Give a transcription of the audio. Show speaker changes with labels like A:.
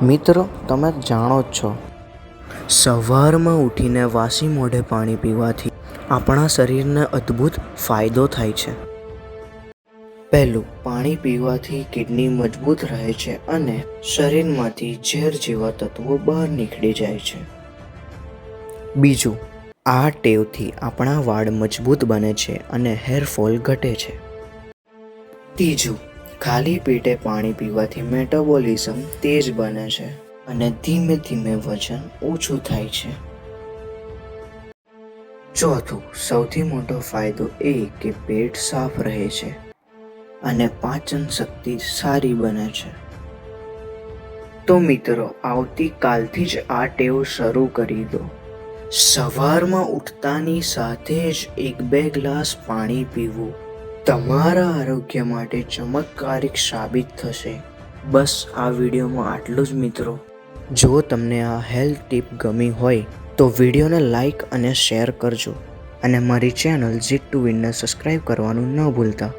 A: મિત્રો, તમે જાણો જ છો, સવારમાં ઉઠીને વાસી મોઢે પાણી પીવાથી આપણા શરીરને અદ્ભુત ફાયદો થાય છે. પહેલું, પાણી પીવાથી કિડની મજબૂત રહે છે અને શરીરમાંથી ઝેર જેવા તત્વો બહાર નીકળી જાય છે. બીજું, આ ટેવથી આપણા વાળ મજબૂત બને છે અને હેરફોલ ઘટે છે. ત્રીજું, ખાલી પેટે પાણી પીવાથી મેટાબોલિઝમ તેજ બને છે અને ધીમે ધીમે વજન ઓછું થાય છે. ચોથું, સૌથી મોટો ફાયદો એ કે પેટ સાફ રહે છે અને પાચન શક્તિ સારી બને છે. તો મિત્રો, આવતીકાલથી જ આ ટેવ શરૂ કરી દો. સવારમાં ઉઠતાની સાથે જ 1-2 ગ્લાસ પાણી પીવું તમારા આરોગ્ય માટે ચમત્કારિક સાબિત થશે. બસ આ વિડીયોમાં આટલું જ મિત્રો. જો તમને આ હેલ્થ ટીપ ગમી હોય તો વિડીયોને લાઈક અને શેર કરજો અને મારી ચેનલ જીટ ટુ વિનને સબસ્ક્રાઈબ કરવાનું ન ભૂલતા.